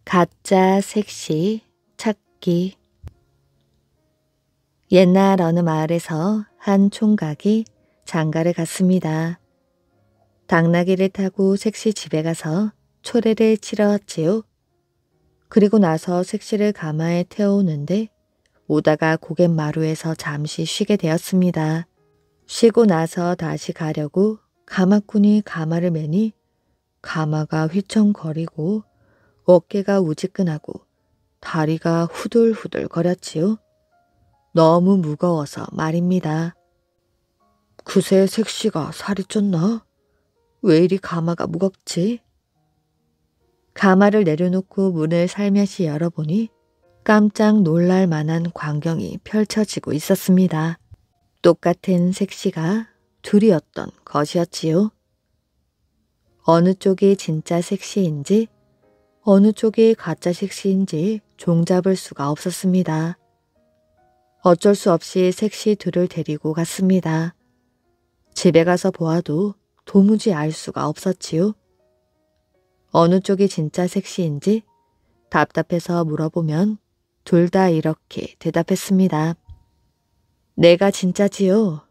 가짜 섹시 찾기. 옛날 어느 마을에서 한 총각이 장가를 갔습니다. 당나귀를 타고 섹시 집에 가서 초례를 치러 왔지요. 그리고 나서 섹시를 가마에 태워오는데 오다가 고갯마루에서 잠시 쉬게 되었습니다. 쉬고 나서 다시 가려고 가마꾼이 가마를 매니 가마가 휘청거리고 어깨가 우지끈하고 다리가 후들후들 거렸지요. 너무 무거워서 말입니다. 그새 섹시가 살이 쪘나? 왜 이리 가마가 무겁지? 가마를 내려놓고 문을 살며시 열어보니 깜짝 놀랄 만한 광경이 펼쳐지고 있었습니다. 똑같은 섹시가 둘이었던 것이었지요. 어느 쪽이 진짜 섹시인지 어느 쪽이 가짜 섹시인지 종잡을 수가 없었습니다. 어쩔 수 없이 섹시 둘을 데리고 갔습니다. 집에 가서 보아도 도무지 알 수가 없었지요. 어느 쪽이 진짜 섹시인지 답답해서 물어보면 둘 다 이렇게 대답했습니다. 내가 진짜지요.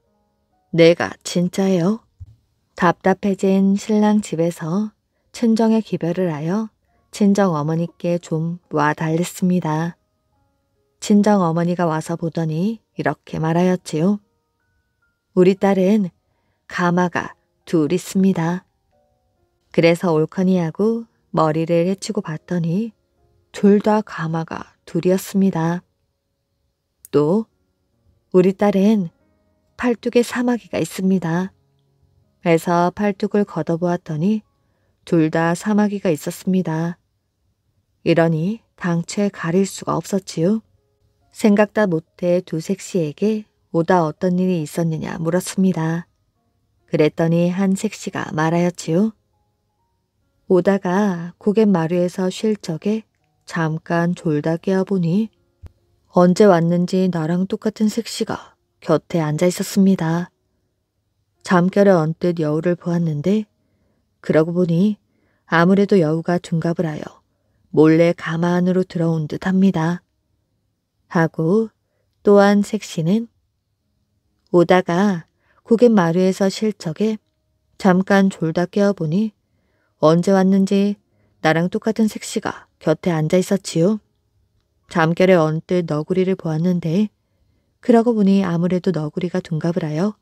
내가 진짜예요. 답답해진 신랑 집에서 친정에 기별을 하여 친정 어머니께 좀 와 달랬습니다. 친정 어머니가 와서 보더니 이렇게 말하였지요. 우리 딸은 가마가 둘 있습니다. 그래서 옳거니 하고 머리를 헤치고 봤더니 둘 다 가마가 둘이었습니다. 또 우리 딸은 팔뚝에 사마귀가 있습니다. 해서 팔뚝을 걷어보았더니 둘 다 사마귀가 있었습니다. 이러니 당최 가릴 수가 없었지요. 생각다 못해 두 섹시에게 오다 어떤 일이 있었느냐 물었습니다. 그랬더니 한 섹시가 말하였지요. 오다가 고갯마루에서 쉴 적에 잠깐 졸다 깨어보니 언제 왔는지 나랑 똑같은 섹시가 곁에 앉아 있었습니다. 잠결에 언뜻 여우를 보았는데 그러고 보니 아무래도 여우가 둔갑을 하여 몰래 가마 안으로 들어온 듯 합니다. 하고 또한 섹시는 오다가 고갯마루에서 쉴 적에 잠깐 졸다 깨어보니 언제 왔는지 나랑 똑같은 섹시가 곁에 앉아 있었지요. 잠결에 언뜻 너구리를 보았는데 그러고 보니 아무래도 너구리가 둔갑을 하여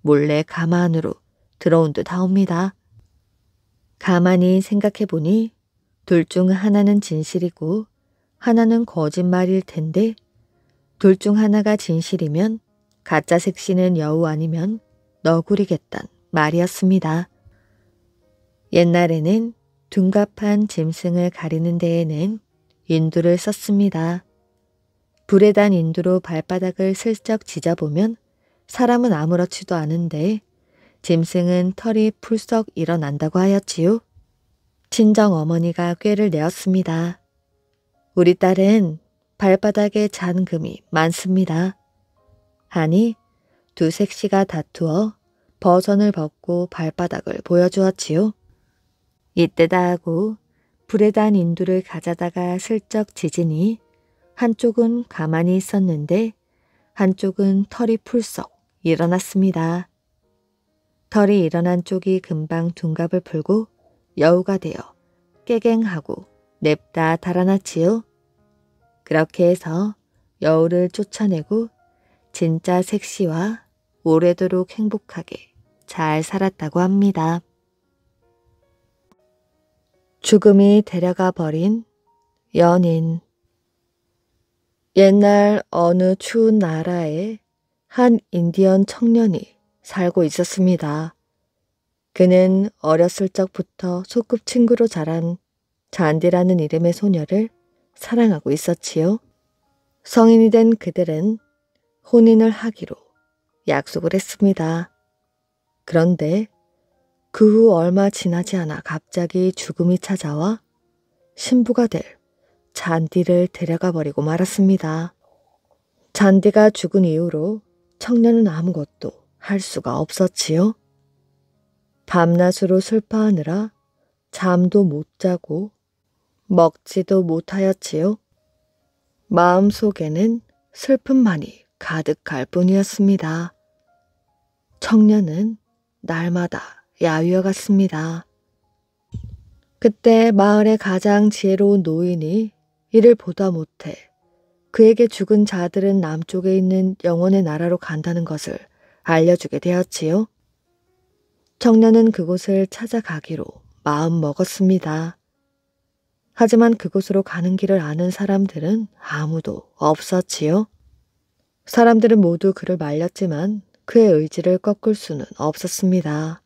몰래 가마 안으로 들어온 듯 하옵니다. 가만히 생각해 보니 둘 중 하나는 진실이고 하나는 거짓말일 텐데 둘 중 하나가 진실이면 가짜 섹시는 여우 아니면 너구리겠단 말이었습니다. 옛날에는 둔갑한 짐승을 가리는 데에는 인두를 썼습니다. 불에 단 인두로 발바닥을 슬쩍 지져보면 사람은 아무렇지도 않은데 짐승은 털이 풀썩 일어난다고 하였지요. 친정 어머니가 꾀를 내었습니다. 우리 딸은 발바닥에 잔금이 많습니다. 하니 두 섹시가 다투어 버선을 벗고 발바닥을 보여주었지요. 이때다 하고 불에 단 인두를 가져다가 슬쩍 지지니 한쪽은 가만히 있었는데 한쪽은 털이 풀썩 일어났습니다. 털이 일어난 쪽이 금방 둔갑을 풀고 여우가 되어 깨갱하고 냅다 달아났지요. 그렇게 해서 여우를 쫓아내고 진짜 섹시와 오래도록 행복하게 잘 살았다고 합니다. 죽음이 데려가 버린 연인. 옛날 어느 추운 나라에 한 인디언 청년이 살고 있었습니다. 그는 어렸을 적부터 소꿉친구로 자란 잔디라는 이름의 소녀를 사랑하고 있었지요. 성인이 된 그들은 혼인을 하기로 약속을 했습니다. 그런데 그 후 얼마 지나지 않아 갑자기 죽음이 찾아와 신부가 될 잔디를 데려가 버리고 말았습니다. 잔디가 죽은 이후로 청년은 아무것도 할 수가 없었지요. 밤낮으로 슬퍼하느라 잠도 못 자고 먹지도 못하였지요. 마음속에는 슬픔만이 가득할 뿐이었습니다. 청년은 날마다 야위어 갔습니다. 그때 마을의 가장 지혜로운 노인이 이를 보다 못해 그에게 죽은 자들은 남쪽에 있는 영혼의 나라로 간다는 것을 알려주게 되었지요. 청년은 그곳을 찾아가기로 마음 먹었습니다. 하지만 그곳으로 가는 길을 아는 사람들은 아무도 없었지요. 사람들은 모두 그를 말렸지만 그의 의지를 꺾을 수는 없었습니다.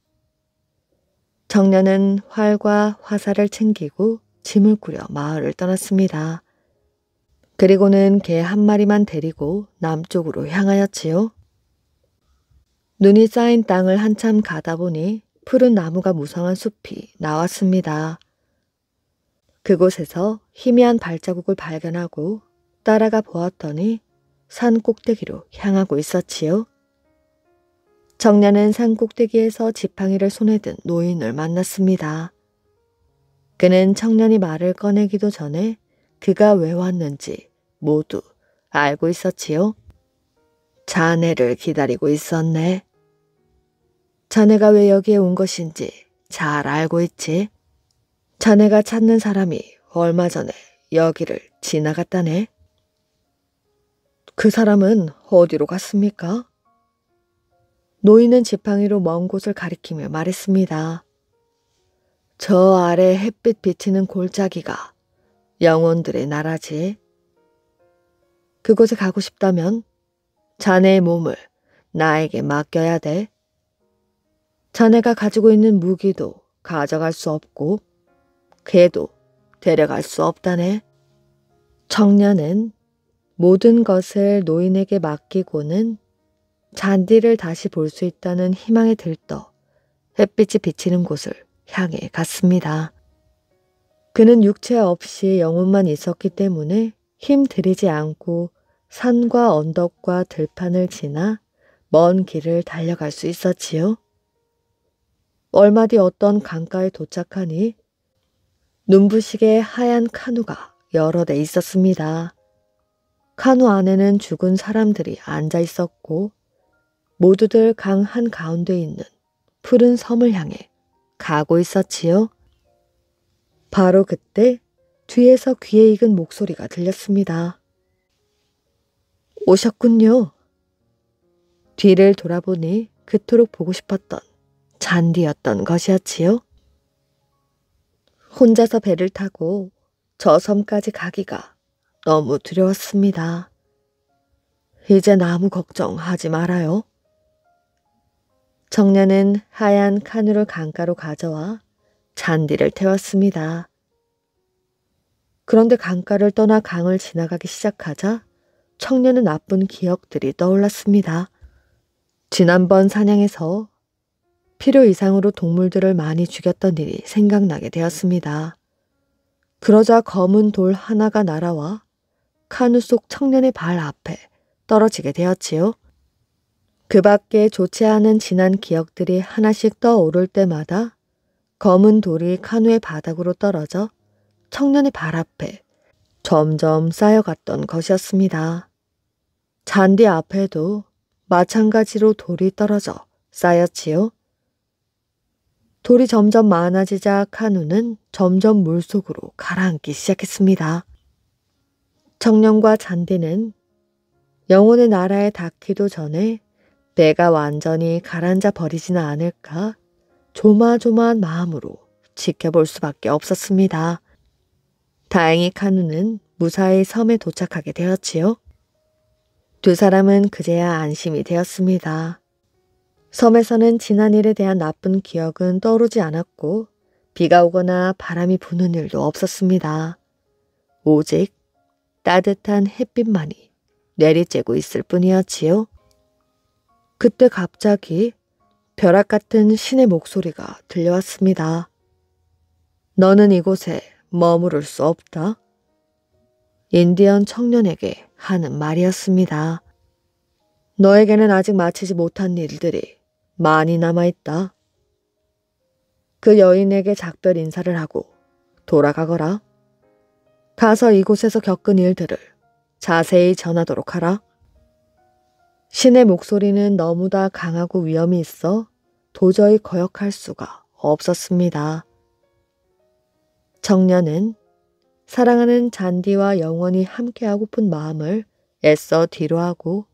청년은 활과 화살을 챙기고 짐을 꾸려 마을을 떠났습니다. 그리고는 개 한 마리만 데리고 남쪽으로 향하였지요. 눈이 쌓인 땅을 한참 가다 보니 푸른 나무가 무성한 숲이 나왔습니다. 그곳에서 희미한 발자국을 발견하고 따라가 보았더니 산 꼭대기로 향하고 있었지요. 청년은 산 꼭대기에서 지팡이를 손에 든 노인을 만났습니다. 그는 청년이 말을 꺼내기도 전에 그가 왜 왔는지 모두 알고 있었지요. 자네를 기다리고 있었네. 자네가 왜 여기에 온 것인지 잘 알고 있지. 자네가 찾는 사람이 얼마 전에 여기를 지나갔다네. 그 사람은 어디로 갔습니까? 노인은 지팡이로 먼 곳을 가리키며 말했습니다. 저 아래 햇빛 비치는 골짜기가 영혼들의 나라지. 그곳에 가고 싶다면 자네의 몸을 나에게 맡겨야 돼. 자네가 가지고 있는 무기도 가져갈 수 없고 개도 데려갈 수 없다네. 청년은 모든 것을 노인에게 맡기고는 잔디를 다시 볼 수 있다는 희망에 들떠 햇빛이 비치는 곳을 향해 갔습니다. 그는 육체 없이 영혼만 있었기 때문에 힘 들이지 않고 산과 언덕과 들판을 지나 먼 길을 달려갈 수 있었지요. 얼마 뒤 어떤 강가에 도착하니 눈부시게 하얀 카누가 여러 대 있었습니다. 카누 안에는 죽은 사람들이 앉아 있었고 모두들 강 한가운데 있는 푸른 섬을 향해 가고 있었지요. 바로 그때 뒤에서 귀에 익은 목소리가 들렸습니다. 오셨군요. 뒤를 돌아보니 그토록 보고 싶었던 잔디였던 것이었지요. 혼자서 배를 타고 저 섬까지 가기가 너무 두려웠습니다. 이젠 아무 걱정하지 말아요. 청년은 하얀 카누를 강가로 가져와 잔디를 태웠습니다. 그런데 강가를 떠나 강을 지나가기 시작하자 청년은 나쁜 기억들이 떠올랐습니다. 지난번 사냥에서 필요 이상으로 동물들을 많이 죽였던 일이 생각나게 되었습니다. 그러자 검은 돌 하나가 날아와 카누 속 청년의 발 앞에 떨어지게 되었지요. 그 밖에 좋지 않은 지난 기억들이 하나씩 떠오를 때마다 검은 돌이 카누의 바닥으로 떨어져 청년의 발 앞에 점점 쌓여갔던 것이었습니다. 잔디 앞에도 마찬가지로 돌이 떨어져 쌓였지요. 돌이 점점 많아지자 카누는 점점 물속으로 가라앉기 시작했습니다. 청년과 잔디는 영혼의 나라에 닿기도 전에 배가 완전히 가라앉아 버리지는 않을까 조마조마한 마음으로 지켜볼 수밖에 없었습니다. 다행히 카누는 무사히 섬에 도착하게 되었지요. 두 사람은 그제야 안심이 되었습니다. 섬에서는 지난 일에 대한 나쁜 기억은 떠오르지 않았고 비가 오거나 바람이 부는 일도 없었습니다. 오직 따뜻한 햇빛만이 내리쬐고 있을 뿐이었지요. 그때 갑자기 벼락 같은 신의 목소리가 들려왔습니다. 너는 이곳에 머무를 수 없다. 인디언 청년에게 하는 말이었습니다. 너에게는 아직 마치지 못한 일들이 많이 남아있다. 그 여인에게 작별 인사를 하고 돌아가거라. 가서 이곳에서 겪은 일들을 자세히 전하도록 하라. 신의 목소리는 너무나 강하고 위험이 있어 도저히 거역할 수가 없었습니다. 청년은 사랑하는 잔디와 영원히 함께하고픈 마음을 애써 뒤로하고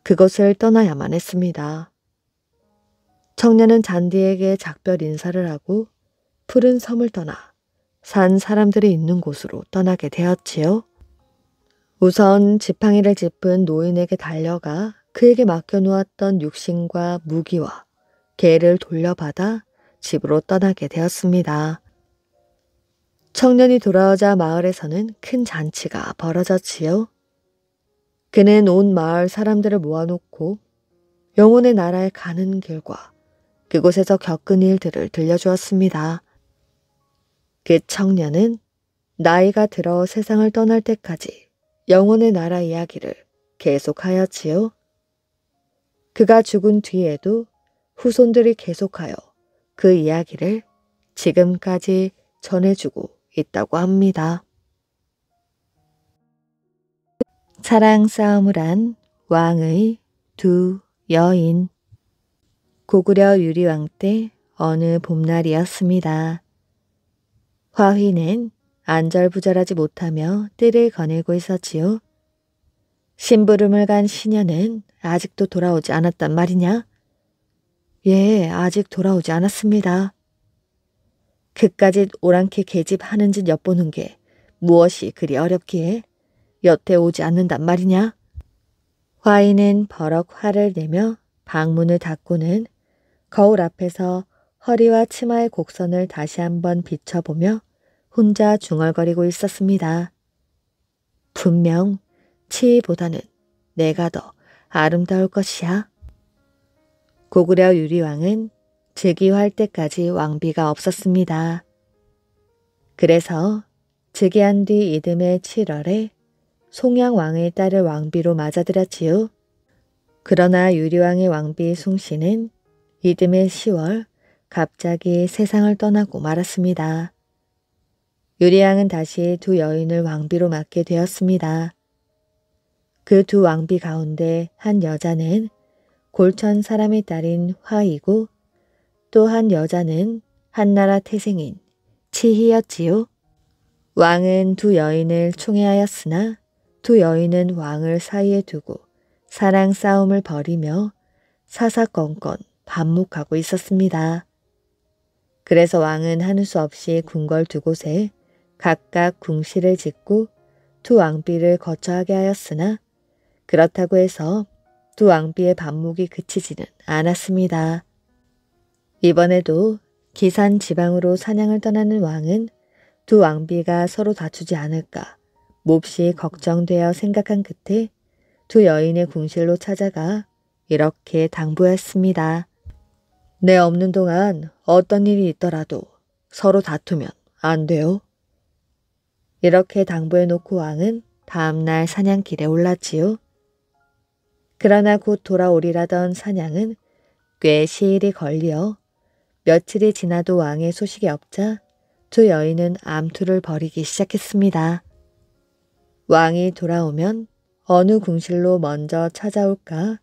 그것을 떠나야만 했습니다. 청년은 잔디에게 작별 인사를 하고 푸른 섬을 떠나 산 사람들이 있는 곳으로 떠나게 되었지요. 우선 지팡이를 짚은 노인에게 달려가 그에게 맡겨놓았던 육신과 무기와 개를 돌려받아 집으로 떠나게 되었습니다. 청년이 돌아오자 마을에서는 큰 잔치가 벌어졌지요. 그는 온 마을 사람들을 모아놓고 영혼의 나라에 가는 길과 그곳에서 겪은 일들을 들려주었습니다. 그 청년은 나이가 들어 세상을 떠날 때까지 영혼의 나라 이야기를 계속하였지요. 그가 죽은 뒤에도 후손들이 계속하여 그 이야기를 지금까지 전해주고 있다고 합니다. 사랑 싸움을 한 왕의 두 여인. 고구려 유리왕 때 어느 봄날이었습니다. 화휘는 안절부절하지 못하며 뜰을 거닐고 있었지요. 심부름을 간 시녀는 아직도 돌아오지 않았단 말이냐? 예, 아직 돌아오지 않았습니다. 그까짓 오랑캐 계집 하는 짓 엿보는 게 무엇이 그리 어렵기에 여태 오지 않는단 말이냐? 화이는 버럭 화를 내며 방문을 닫고는 거울 앞에서 허리와 치마의 곡선을 다시 한번 비춰보며 혼자 중얼거리고 있었습니다. 분명 치희보다는 내가 더 아름다울 것이야. 고구려 유리왕은 즉위할 때까지 왕비가 없었습니다. 그래서 즉위한 뒤 이듬해 7월에 송양왕의 딸을 왕비로 맞아들였지요. 그러나 유리왕의 왕비 숭씨는 이듬해 10월 갑자기 세상을 떠나고 말았습니다. 유리왕은 다시 두 여인을 왕비로 맡게 되었습니다. 그 두 왕비 가운데 한 여자는 골천 사람의 딸인 화이고 또 한 여자는 한나라 태생인 치희였지요. 왕은 두 여인을 총애하였으나 두 여인은 왕을 사이에 두고 사랑 싸움을 벌이며 사사건건 반목하고 있었습니다. 그래서 왕은 하는 수 없이 궁궐 두 곳에 각각 궁실을 짓고 두 왕비를 거처하게 하였으나 그렇다고 해서 두 왕비의 반목이 그치지는 않았습니다. 이번에도 기산 지방으로 사냥을 떠나는 왕은 두 왕비가 서로 다투지 않을까 몹시 걱정되어 생각한 끝에 두 여인의 궁실로 찾아가 이렇게 당부했습니다. 내 없는 동안 어떤 일이 있더라도 서로 다투면 안 돼요. 이렇게 당부해놓고 왕은 다음날 사냥길에 올랐지요. 그러나 곧 돌아오리라던 사냥은 꽤 시일이 걸려 며칠이 지나도 왕의 소식이 없자 두 여인은 암투를 벌이기 시작했습니다. 왕이 돌아오면 어느 궁실로 먼저 찾아올까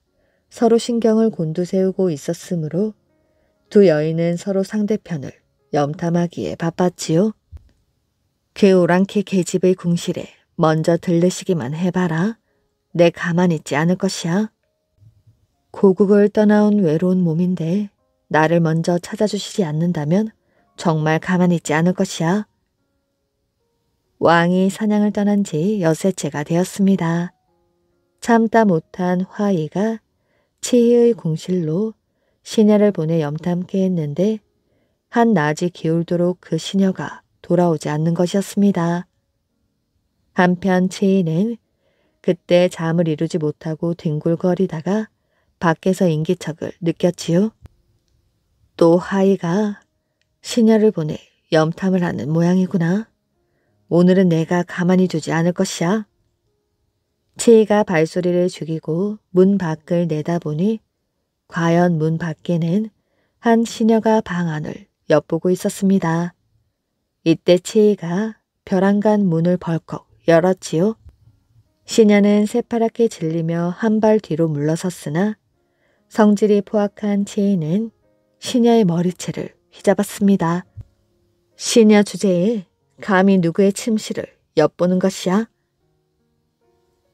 서로 신경을 곤두세우고 있었으므로 두 여인은 서로 상대편을 염탐하기에 바빴지요. 그 오랑캐 계집의 궁실에 먼저 들르시기만 해봐라. 내 가만히 있지 않을 것이야. 고국을 떠나온 외로운 몸인데 나를 먼저 찾아주시지 않는다면 정말 가만히 있지 않을 것이야. 왕이 사냥을 떠난 지 엿새째가 되었습니다. 참다 못한 화이가 치희의 궁실로 시녀를 보내 염탐케 했는데 한 낮이 기울도록 그 시녀가 돌아오지 않는 것이었습니다. 한편 치희는 그때 잠을 이루지 못하고 뒹굴거리다가 밖에서 인기척을 느꼈지요. 또 화이가 시녀를 보내 염탐을 하는 모양이구나. 오늘은 내가 가만히 두지 않을 것이야. 치희가 발소리를 죽이고 문 밖을 내다보니 과연 문 밖에는 한 시녀가 방 안을 엿보고 있었습니다. 이때 치희가 벼랑간 문을 벌컥 열었지요. 시녀는 새파랗게 질리며 한 발 뒤로 물러섰으나 성질이 포악한 치이는 시녀의 머리채를 휘잡았습니다. 시녀 주제에 감히 누구의 침실을 엿보는 것이야?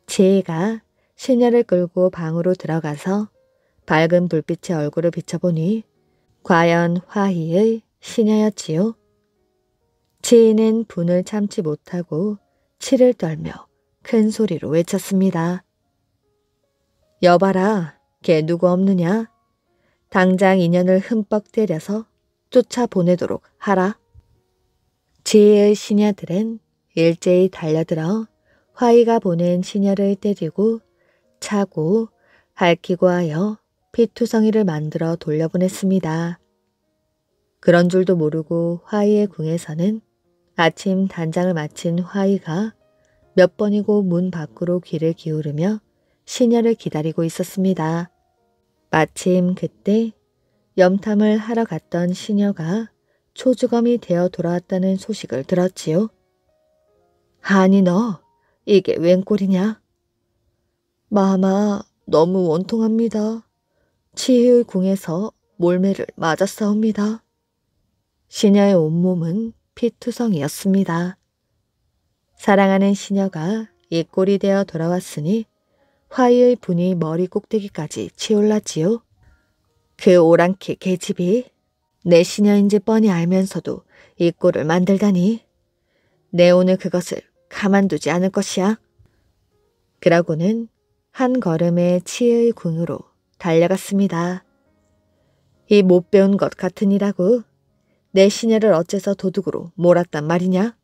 치이가 시녀를 끌고 방으로 들어가서 밝은 불빛의 얼굴을 비춰보니 과연 화희의 시녀였지요. 치이는 분을 참지 못하고 치를 떨며 큰 소리로 외쳤습니다. 여봐라, 걔 누구 없느냐? 당장 인연을 흠뻑 때려서 쫓아보내도록 하라. 지혜의 시녀들은 일제히 달려들어 화희가 보낸 시녀를 때리고 차고 핥히고 하여 피투성이를 만들어 돌려보냈습니다. 그런 줄도 모르고 화희의 궁에서는 아침 단장을 마친 화희가 몇 번이고 문 밖으로 귀를 기울이며 시녀를 기다리고 있었습니다. 마침 그때 염탐을 하러 갔던 시녀가 초주검이 되어 돌아왔다는 소식을 들었지요. 아니 너 이게 웬 꼴이냐? 마마 너무 원통합니다. 치희의 궁에서 몰매를 맞았사옵니다. 시녀의 온몸은 피투성이었습니다. 사랑하는 시녀가 이 꼴이 되어 돌아왔으니 화희의 분이 머리 꼭대기까지 치올랐지요. 그 오랑캐 계집이 내 시녀인지 뻔히 알면서도 이 꼴을 만들다니 내 오늘 그것을 가만두지 않을 것이야. 그러고는 한 걸음에 치의 궁으로 달려갔습니다. 이 못 배운 것 같으니라고 내 시녀를 어째서 도둑으로 몰았단 말이냐?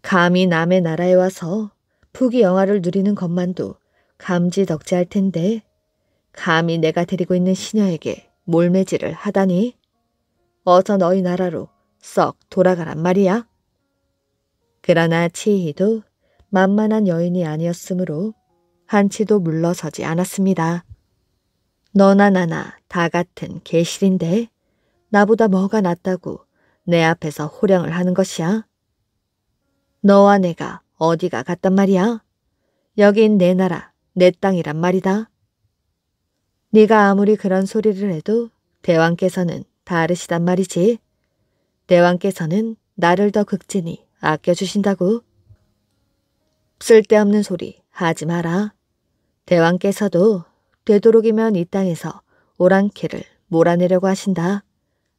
감히 남의 나라에 와서 부귀 영화를 누리는 것만도 감지덕지할 텐데 감히 내가 데리고 있는 시녀에게 몰매질을 하다니 어서 너희 나라로 썩 돌아가란 말이야. 그러나 치희도 만만한 여인이 아니었으므로 한치도 물러서지 않았습니다. 너나 나나 다 같은 개실인데 나보다 뭐가 낫다고 내 앞에서 호령을 하는 것이야. 너와 내가 어디가 같단 말이야. 여긴 내 나라, 내 땅이란 말이다. 네가 아무리 그런 소리를 해도 대왕께서는 다르시단 말이지. 대왕께서는 나를 더 극진히 아껴주신다고. 쓸데없는 소리 하지 마라. 대왕께서도 되도록이면 이 땅에서 오랑캐를 몰아내려고 하신다.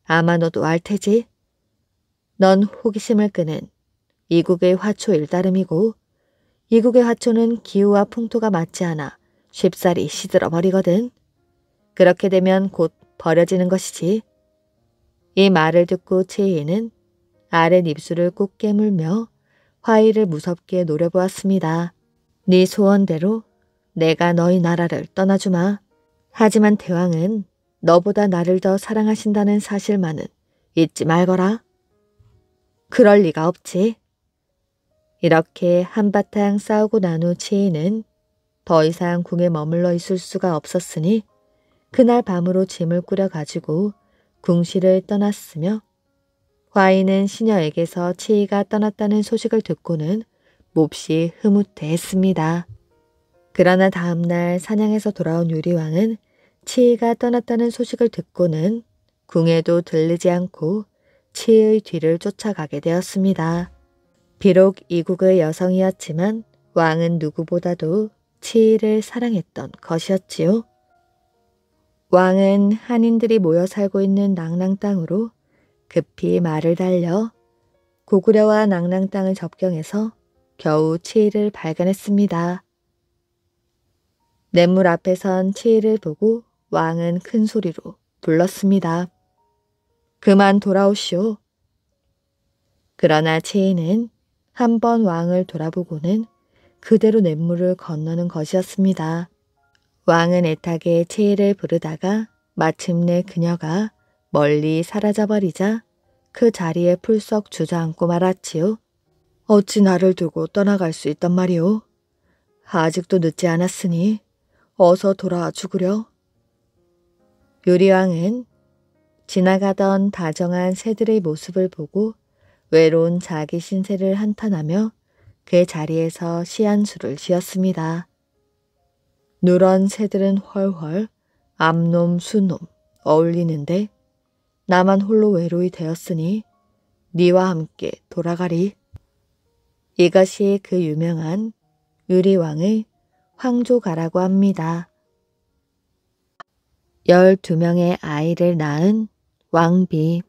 아마 너도 알 테지. 넌 호기심을 끄는 이국의 화초일 따름이고 이국의 화초는 기후와 풍토가 맞지 않아 쉽사리 시들어 버리거든. 그렇게 되면 곧 버려지는 것이지. 이 말을 듣고 치이는 아랫 입술을 꾹 깨물며 화희를 무섭게 노려보았습니다. 네 소원대로 내가 너희 나라를 떠나주마. 하지만 대왕은 너보다 나를 더 사랑하신다는 사실만은 잊지 말거라. 그럴 리가 없지. 이렇게 한바탕 싸우고 난 후 치이는 더 이상 궁에 머물러 있을 수가 없었으니 그날 밤으로 짐을 꾸려가지고 궁시를 떠났으며 화희는 시녀에게서 치이가 떠났다는 소식을 듣고는 몹시 흐뭇해했습니다. 그러나 다음날 사냥에서 돌아온 유리왕은 치이가 떠났다는 소식을 듣고는 궁에도 들르지 않고 치이의 뒤를 쫓아가게 되었습니다. 비록 이국의 여성이었지만 왕은 누구보다도 치이를 사랑했던 것이었지요. 왕은 한인들이 모여 살고 있는 낭랑 땅으로 급히 말을 달려 고구려와 낭랑 땅을 접경해서 겨우 치이를 발견했습니다. 냇물 앞에 선 치이를 보고 왕은 큰 소리로 불렀습니다. 그만 돌아오시오. 그러나 치이는 한 번 왕을 돌아보고는 그대로 냇물을 건너는 것이었습니다. 왕은 애타게 치이를 부르다가 마침내 그녀가 멀리 사라져버리자 그 자리에 풀썩 주저앉고 말았지요. 어찌 나를 두고 떠나갈 수 있단 말이오. 아직도 늦지 않았으니 어서 돌아와 죽으려. 유리왕은 지나가던 다정한 새들의 모습을 보고 외로운 자기 신세를 한탄하며 그 자리에서 시한수를 지었습니다. 누런 새들은 훨훨 암놈 수놈 어울리는데 나만 홀로 외로이 되었으니 니와 함께 돌아가리. 이것이 그 유명한 유리왕의 황조가라고 합니다. 12명의 아이를 낳은 왕비.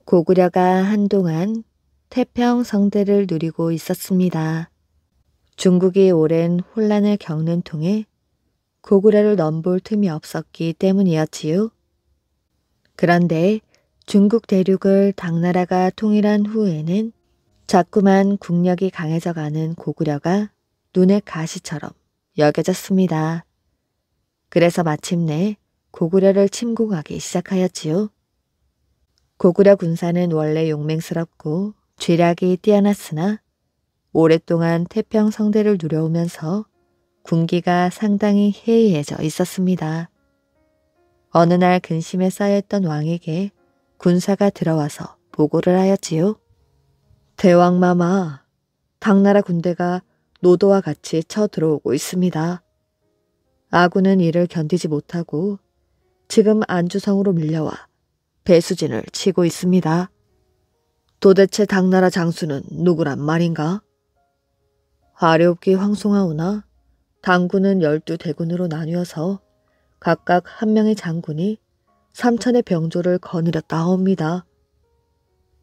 고구려가 한동안 태평성대를 누리고 있었습니다. 중국이 오랜 혼란을 겪는 통에 고구려를 넘볼 틈이 없었기 때문이었지요. 그런데 중국 대륙을 당나라가 통일한 후에는 자꾸만 국력이 강해져가는 고구려가 눈의 가시처럼 여겨졌습니다. 그래서 마침내 고구려를 침공하기 시작하였지요. 고구려 군사는 원래 용맹스럽고 쥐략이 뛰어났으나 오랫동안 태평성대를 누려오면서 군기가 상당히 해이해져 있었습니다. 어느 날 근심에 쌓여있던 왕에게 군사가 들어와서 보고를 하였지요. 대왕마마, 당나라 군대가 노도와 같이 쳐들어오고 있습니다. 아군은 이를 견디지 못하고 지금 안주성으로 밀려와 배수진을 치고 있습니다. 도대체 당나라 장수는 누구란 말인가? 아래옵기 황송하오나 당군은 12대군으로 나뉘어서 각각 한 명의 장군이 3천의 병조를 거느렸다 하옵니다.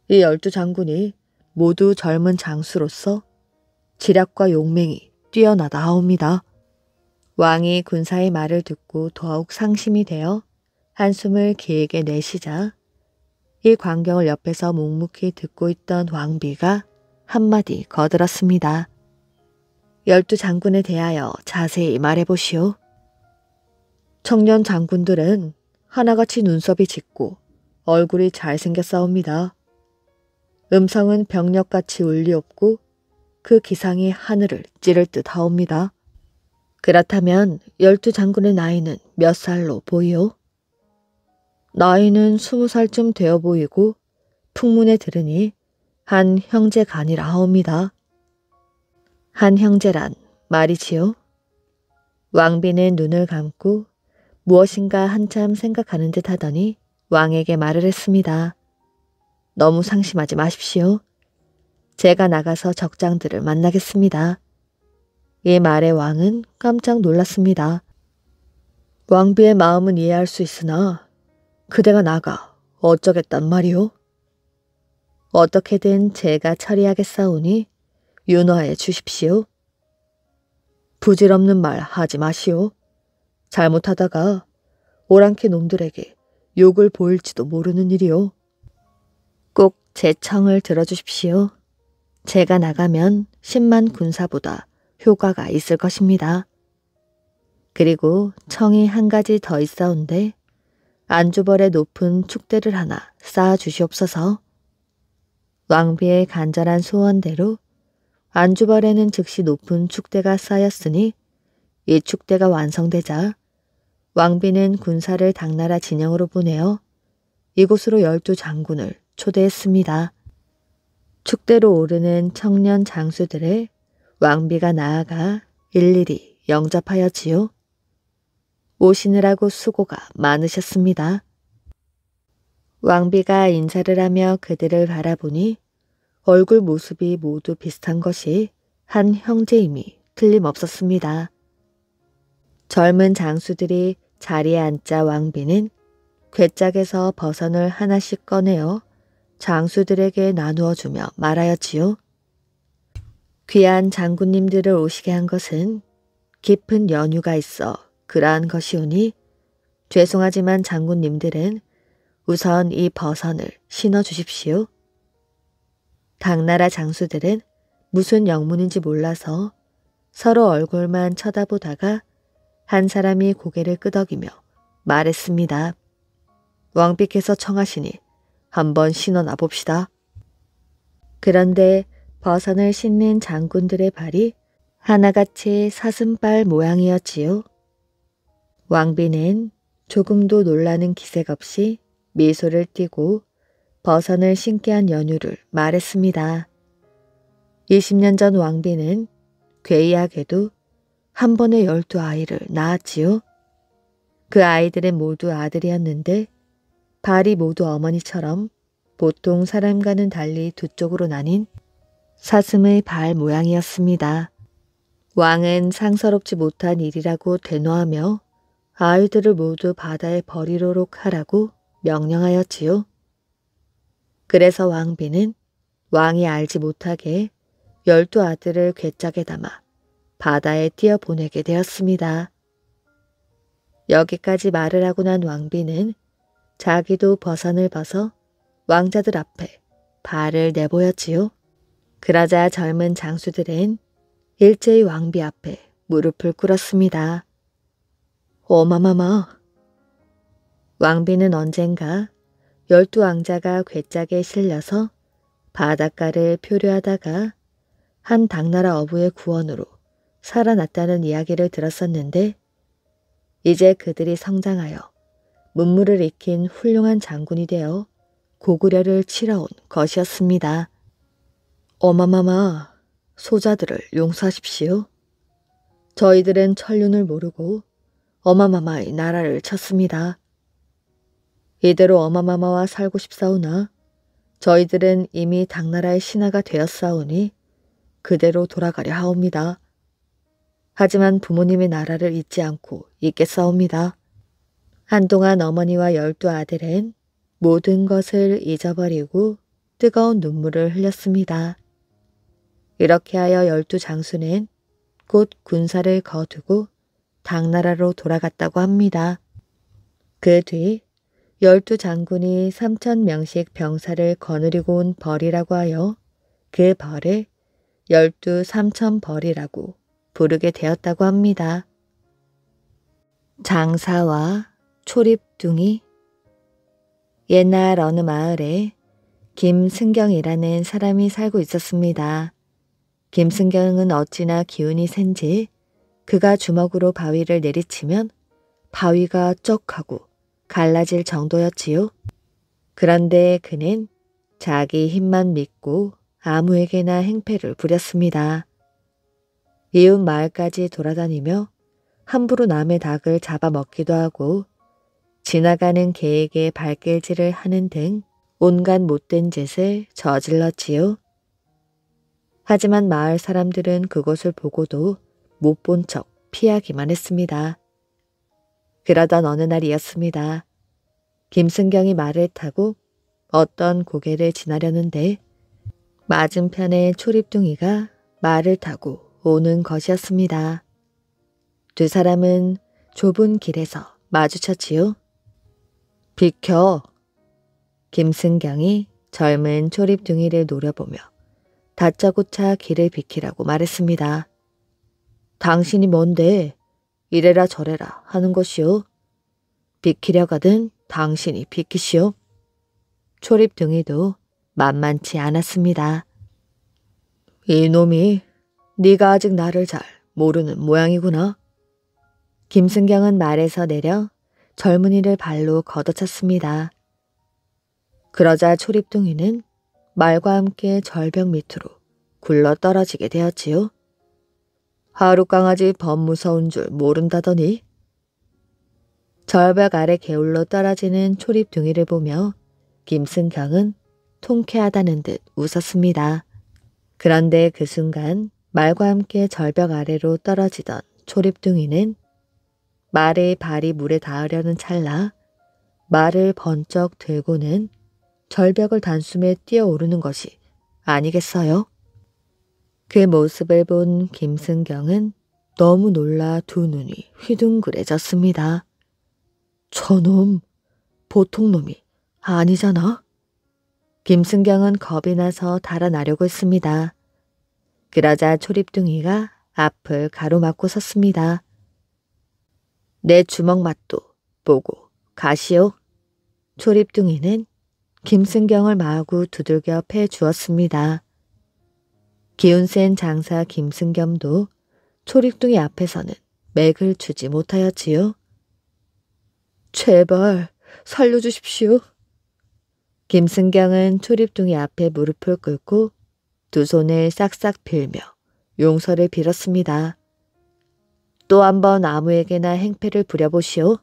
이 12장군이 모두 젊은 장수로서 지략과 용맹이 뛰어나다 하옵니다. 왕이 군사의 말을 듣고 더욱 상심이 되어 한숨을 길게 내쉬자 이 광경을 옆에서 묵묵히 듣고 있던 왕비가 한마디 거들었습니다. 12장군에 대하여 자세히 말해보시오. 청년 장군들은 하나같이 눈썹이 짙고 얼굴이 잘생겼사옵니다. 음성은 병력같이 울리옵고 그 기상이 하늘을 찌를 듯 하옵니다. 그렇다면 12장군의 나이는 몇 살로 보이오? 나이는 20살쯤 되어 보이고 풍문에 들으니 한 형제간이라 하옵니다. 한 형제란 말이지요? 왕비는 눈을 감고 무엇인가 한참 생각하는 듯 하더니 왕에게 말을 했습니다. 너무 상심하지 마십시오. 제가 나가서 적장들을 만나겠습니다. 이 말에 왕은 깜짝 놀랐습니다. 왕비의 마음은 이해할 수 있으나 그대가 나가 어쩌겠단 말이오? 어떻게든 제가 처리하겠사오니 윤화해 주십시오. 부질없는 말 하지 마시오. 잘못하다가 오랑캐 놈들에게 욕을 보일지도 모르는 일이오. 꼭 제 청을 들어주십시오. 제가 나가면 10만 군사보다 효과가 있을 것입니다. 그리고 청이 한 가지 더 있사온데 안주벌의 높은 축대를 하나 쌓아 주시옵소서. 왕비의 간절한 소원대로 안주벌에는 즉시 높은 축대가 쌓였으니 이 축대가 완성되자 왕비는 군사를 당나라 진영으로 보내어 이곳으로 12장군을 초대했습니다. 축대로 오르는 청년 장수들을 왕비가 나아가 일일이 영접하였지요. 오시느라고 수고가 많으셨습니다. 왕비가 인사를 하며 그들을 바라보니 얼굴 모습이 모두 비슷한 것이 한 형제임이 틀림없었습니다. 젊은 장수들이 자리에 앉자 왕비는 괴짝에서 버선을 하나씩 꺼내어 장수들에게 나누어 주며 말하였지요. 귀한 장군님들을 오시게 한 것은 깊은 연유가 있어 그러한 것이오니 죄송하지만 장군님들은 우선 이 버선을 신어 주십시오. 당나라 장수들은 무슨 영문인지 몰라서 서로 얼굴만 쳐다보다가 한 사람이 고개를 끄덕이며 말했습니다. 왕비께서 청하시니 한번 신어나 봅시다. 그런데 버선을 신는 장군들의 발이 하나같이 사슴발 모양이었지요. 왕비는 조금도 놀라는 기색 없이 미소를 띠고 버선을 신게 한 연유를 말했습니다. 20년 전 왕비는 괴이하게도 한 번에 12아이를 낳았지요. 그 아이들은 모두 아들이었는데 발이 모두 어머니처럼 보통 사람과는 달리 두 쪽으로 나뉜 사슴의 발 모양이었습니다. 왕은 상서롭지 못한 일이라고 대노하며 아이들을 모두 바다에 버리도록 하라고 명령하였지요. 그래서 왕비는 왕이 알지 못하게 12아들을 괴짝에 담아 바다에 띄어보내게 되었습니다. 여기까지 말을 하고 난 왕비는 자기도 버선을 벗어 왕자들 앞에 발을 내보였지요. 그러자 젊은 장수들은 일제히 왕비 앞에 무릎을 꿇었습니다. 어마마마. 왕비는 언젠가 12왕자가 괴짝에 실려서 바닷가를 표류하다가 한 당나라 어부의 구원으로 살아났다는 이야기를 들었었는데 이제 그들이 성장하여 문무를 익힌 훌륭한 장군이 되어 고구려를 치러온 것이었습니다. 어마마마, 소자들을 용서하십시오. 저희들은 천륜을 모르고 어마마마의 나라를 쳤습니다. 이대로 어마마마와 살고 싶사오나 저희들은 이미 당나라의 신하가 되었사오니 그대로 돌아가려 하옵니다. 하지만 부모님의 나라를 잊지 않고 있겠사옵니다. 한동안 어머니와 12아들은 모든 것을 잊어버리고 뜨거운 눈물을 흘렸습니다. 이렇게 하여 12장수는 곧 군사를 거두고 당나라로 돌아갔다고 합니다. 그 뒤 12장군이 3,000명씩 병사를 거느리고 온 벌이라고 하여 그 벌을 12삼천벌이라고 부르게 되었다고 합니다. 장사와 초립둥이. 옛날 어느 마을에 김승경이라는 사람이 살고 있었습니다. 김승경은 어찌나 기운이 센지 그가 주먹으로 바위를 내리치면 바위가 쩍하고 갈라질 정도였지요. 그런데 그는 자기 힘만 믿고 아무에게나 행패를 부렸습니다. 이웃 마을까지 돌아다니며 함부로 남의 닭을 잡아먹기도 하고 지나가는 개에게 발길질을 하는 등 온갖 못된 짓을 저질렀지요. 하지만 마을 사람들은 그것을 보고도 못 본 척 피하기만 했습니다. 그러던 어느 날이었습니다. 김승경이 말을 타고 어떤 고개를 지나려는데 맞은편에 초립둥이가 말을 타고 오는 것이었습니다. 두 사람은 좁은 길에서 마주쳤지요. 비켜. 김승경이 젊은 초립둥이를 노려보며 다짜고짜 길을 비키라고 말했습니다. 당신이 뭔데 이래라 저래라 하는 것이오. 비키려거든 당신이 비키시오. 초립둥이도 만만치 않았습니다. 이놈이 네가 아직 나를 잘 모르는 모양이구나. 김승경은 말에서 내려 젊은이를 발로 걷어찼습니다. 그러자 초립둥이는 말과 함께 절벽 밑으로 굴러 떨어지게 되었지요. 하룻강아지 범무서운 줄 모른다더니. 절벽 아래 개울로 떨어지는 초립둥이를 보며 김승경은 통쾌하다는 듯 웃었습니다. 그런데 그 순간 말과 함께 절벽 아래로 떨어지던 초립둥이는 말의 발이 물에 닿으려는 찰나 말을 번쩍 들고는 절벽을 단숨에 뛰어오르는 것이 아니겠어요? 그 모습을 본 김승경은 너무 놀라 두 눈이 휘둥그레졌습니다. 저놈, 보통 놈이 아니잖아. 김승경은 겁이 나서 달아나려고 했습니다. 그러자 초립둥이가 앞을 가로막고 섰습니다. 내 주먹 맛도 보고 가시오. 초립둥이는 김승경을 마구 두들겨 패 주었습니다. 기운 센 장사 김승겸도 초립둥이 앞에서는 맥을 주지 못하였지요. 제발 살려주십시오. 김승경은 초립둥이 앞에 무릎을 꿇고 두 손을 싹싹 빌며 용서를 빌었습니다. 또 한 번 아무에게나 행패를 부려보시오.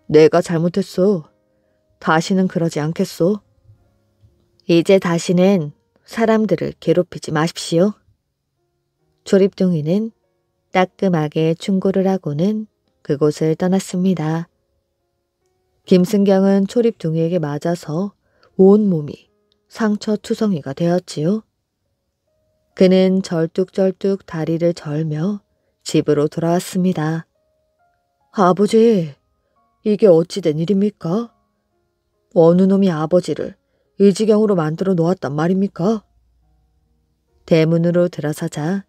내가 잘못했소. 다시는 그러지 않겠소. 이제 다시는 사람들을 괴롭히지 마십시오. 조립둥이는 따끔하게 충고를 하고는 그곳을 떠났습니다. 김승경은 초립둥이에게 맞아서 온몸이 상처투성이가 되었지요. 그는 절뚝절뚝 다리를 절며 집으로 돌아왔습니다. 아버지, 이게 어찌 된 일입니까? 어느 놈이 아버지를 이 지경으로 만들어 놓았단 말입니까? 대문으로 들어서자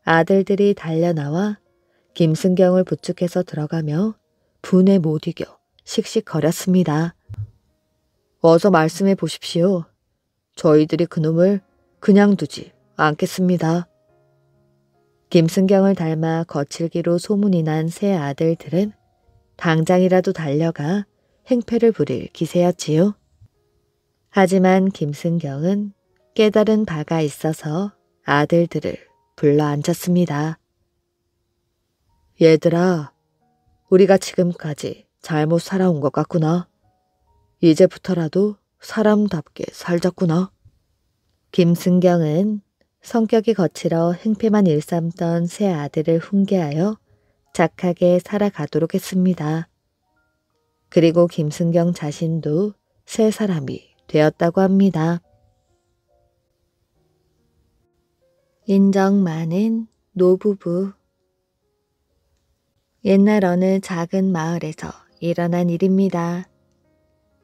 아들들이 달려나와 김승경을 부축해서 들어가며 분에 못 이겨 씩씩거렸습니다. 어서 말씀해 보십시오. 저희들이 그놈을 그냥 두지 않겠습니다. 김승경을 닮아 거칠기로 소문이 난 세 아들들은 당장이라도 달려가 행패를 부릴 기세였지요. 하지만 김승경은 깨달은 바가 있어서 아들들을 불러 앉혔습니다. 얘들아, 우리가 지금까지 잘못 살아온 것 같구나. 이제부터라도 사람답게 살자꾸나. 김승경은 성격이 거칠어 행패만 일삼던 세 아들을 훈계하여 착하게 살아가도록 했습니다. 그리고 김승경 자신도 새 사람이 되었다고 합니다. 인정 많은 노부부. 옛날 어느 작은 마을에서 일어난 일입니다.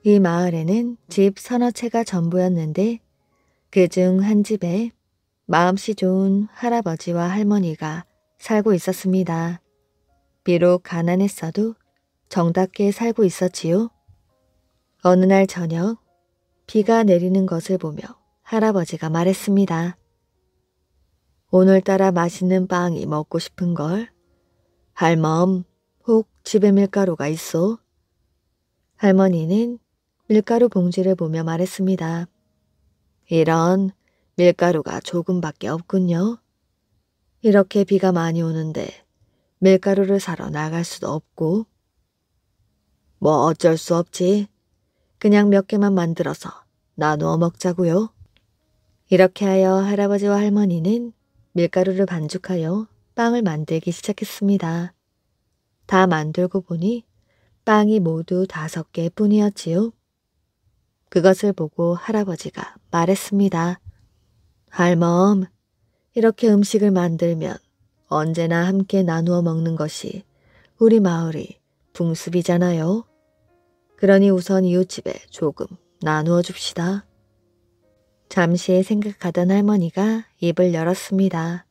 이 마을에는 집 서너 채가 전부였는데 그중 한 집에 마음씨 좋은 할아버지와 할머니가 살고 있었습니다. 비록 가난했어도 정답게 살고 있었지요. 어느 날 저녁 비가 내리는 것을 보며 할아버지가 말했습니다. 오늘따라 맛있는 빵이 먹고 싶은걸. 할멈, 혹 집에 밀가루가 있어? 할머니는 밀가루 봉지를 보며 말했습니다. 이런, 밀가루가 조금밖에 없군요. 이렇게 비가 많이 오는데 밀가루를 사러 나갈 수도 없고. 뭐 어쩔 수 없지. 그냥 몇 개만 만들어서 나누어 먹자고요. 이렇게 하여 할아버지와 할머니는 밀가루를 반죽하여 빵을 만들기 시작했습니다. 다 만들고 보니 빵이 모두 5개뿐이었지요. 그것을 보고 할아버지가 말했습니다. 할멈, 이렇게 음식을 만들면 언제나 함께 나누어 먹는 것이 우리 마을이 풍습이잖아요. 그러니 우선 이웃집에 조금 나누어 줍시다. 잠시 생각하던 할머니가 입을 열었습니다.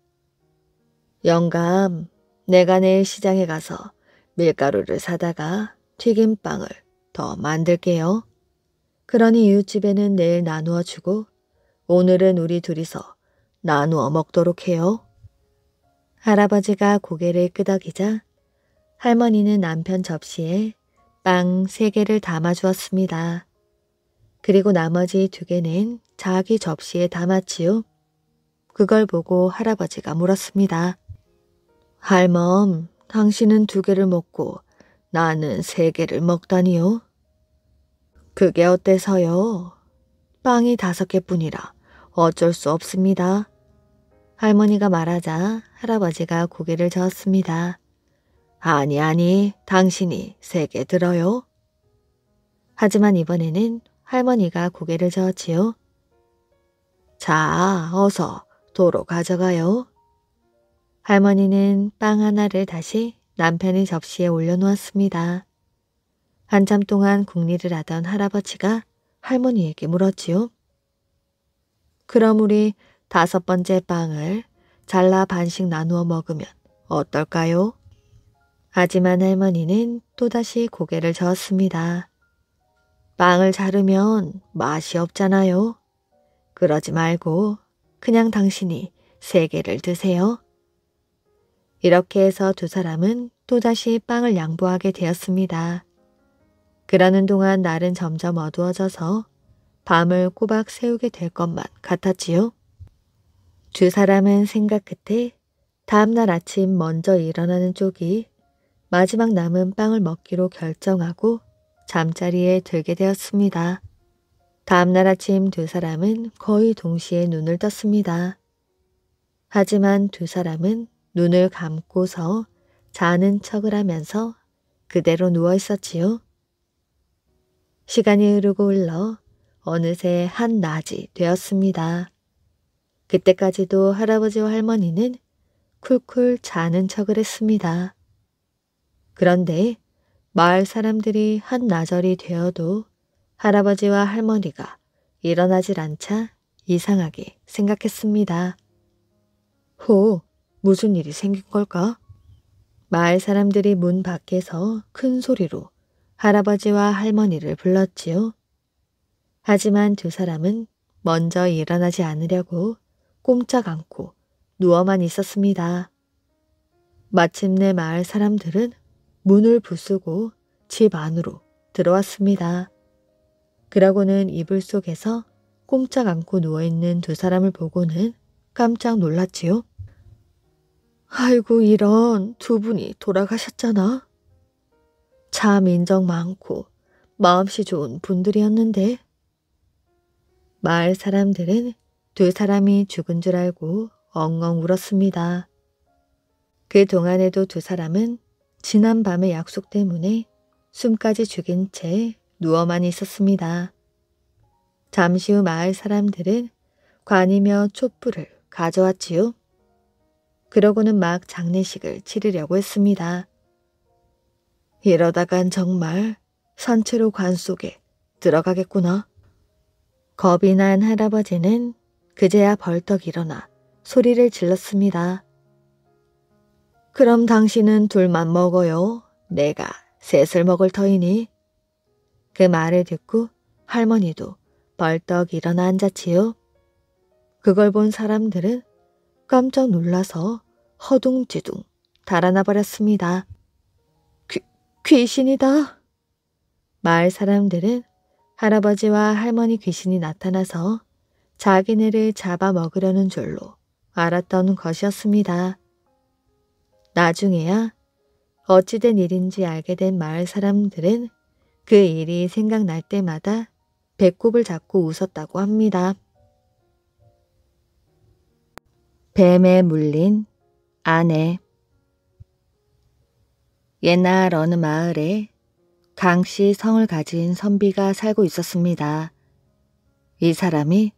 영감, 내가 내일 시장에 가서 밀가루를 사다가 튀김빵을 더 만들게요. 그러니 이웃집에는 내일 나누어 주고 오늘은 우리 둘이서 나누어 먹도록 해요. 할아버지가 고개를 끄덕이자 할머니는 남편 접시에 빵 3개를 담아주었습니다. 그리고 나머지 2개는 자기 접시에 담았지요. 그걸 보고 할아버지가 물었습니다. 할멈, 당신은 2개를 먹고 나는 3개를 먹다니요? 그게 어때서요? 빵이 5개뿐이라 어쩔 수 없습니다. 할머니가 말하자 할아버지가 고개를 저었습니다. 아니, 당신이 3개 들어요. 하지만 이번에는 할머니가 고개를 저었지요. 자, 어서 도로 가져가요. 할머니는 빵 하나를 다시 남편의 접시에 올려놓았습니다. 한참 동안 궁리를 하던 할아버지가 할머니에게 물었지요. 그럼 우리 5번째 빵을 잘라 반씩 나누어 먹으면 어떨까요? 하지만 할머니는 또다시 고개를 저었습니다. 빵을 자르면 맛이 없잖아요. 그러지 말고 그냥 당신이 3개를 드세요. 이렇게 해서 2 사람은 또다시 빵을 양보하게 되었습니다. 그러는 동안 날은 점점 어두워져서 밤을 꼬박 새우게 될 것만 같았지요. 두 사람은 생각 끝에 다음날 아침 먼저 일어나는 쪽이 마지막 남은 빵을 먹기로 결정하고 잠자리에 들게 되었습니다. 다음날 아침 두 사람은 거의 동시에 눈을 떴습니다. 하지만 두 사람은 눈을 감고서 자는 척을 하면서 그대로 누워 있었지요. 시간이 흐르고 흘러 어느새 한낮이 되었습니다. 그때까지도 할아버지와 할머니는 쿨쿨 자는 척을 했습니다. 그런데 마을 사람들이 한나절이 되어도 할아버지와 할머니가 일어나질 않자 이상하게 생각했습니다. 무슨 일이 생긴 걸까? 마을 사람들이 문 밖에서 큰 소리로 할아버지와 할머니를 불렀지요. 하지만 두 사람은 먼저 일어나지 않으려고 꼼짝 않고 누워만 있었습니다. 마침내 마을 사람들은 문을 부수고 집 안으로 들어왔습니다. 그러고는 이불 속에서 꼼짝 않고 누워있는 두 사람을 보고는 깜짝 놀랐지요. 아이고 이런, 두 분이 돌아가셨잖아. 참 인정 많고 마음씨 좋은 분들이었는데. 마을 사람들은 두 사람이 죽은 줄 알고 엉엉 울었습니다. 그 동안에도 두 사람은 지난 밤의 약속 때문에 숨까지 죽인 채 누워만 있었습니다. 잠시 후 마을 사람들은 관이며 촛불을 가져왔지요. 그러고는 막 장례식을 치르려고 했습니다. 이러다간 정말 산채로 관 속에 들어가겠구나. 겁이 난 할아버지는 그제야 벌떡 일어나 소리를 질렀습니다. 그럼 당신은 둘만 먹어요. 내가 셋을 먹을 터이니. 그 말을 듣고 할머니도 벌떡 일어나 앉았지요. 그걸 본 사람들은 깜짝 놀라서 허둥지둥 달아나 버렸습니다. 귀신이다. 마을 사람들은 할아버지와 할머니 귀신이 나타나서 자기네를 잡아먹으려는 줄로 알았던 것이었습니다. 나중에야 어찌된 일인지 알게 된 마을 사람들은 그 일이 생각날 때마다 배꼽을 잡고 웃었다고 합니다. 뱀에 물린 아내. 옛날 어느 마을에 강씨 성을 가진 선비가 살고 있었습니다. 이 사람이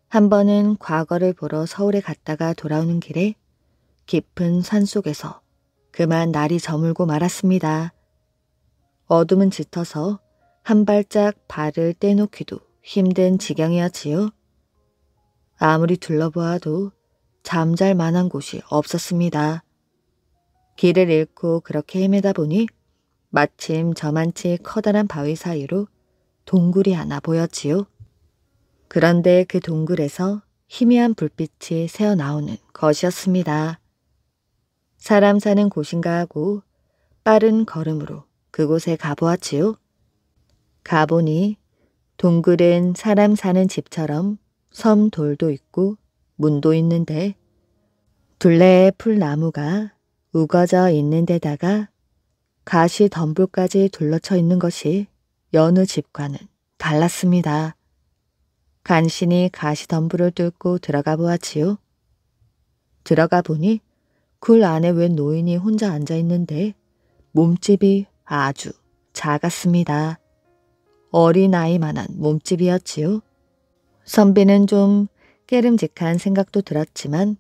한 번은 과거를 보러 서울에 갔다가 돌아오는 길에 깊은 산속에서 그만 날이 저물고 말았습니다. 어둠은 짙어서 한 발짝 발을 떼놓기도 힘든 지경이었지요. 아무리 둘러보아도 잠잘 만한 곳이 없었습니다. 길을 잃고 그렇게 헤매다 보니 마침 저만치 커다란 바위 사이로 동굴이 하나 보였지요. 그런데 그 동굴에서 희미한 불빛이 새어나오는 것이었습니다. 사람 사는 곳인가 하고 빠른 걸음으로 그곳에 가보았지요. 가보니 동굴은 사람 사는 집처럼 섬 돌도 있고 문도 있는데 둘레에 풀나무가 우거져 있는 데다가 가시 덤불까지 둘러쳐 있는 것이 여느 집과는 달랐습니다. 간신히 가시 덤불을 뚫고 들어가 보았지요. 들어가 보니 굴 안에 웬 노인이 혼자 앉아 있는데 몸집이 아주 작았습니다. 어린아이만한 몸집이었지요. 선비는 좀 깨름직한 생각도 들었지만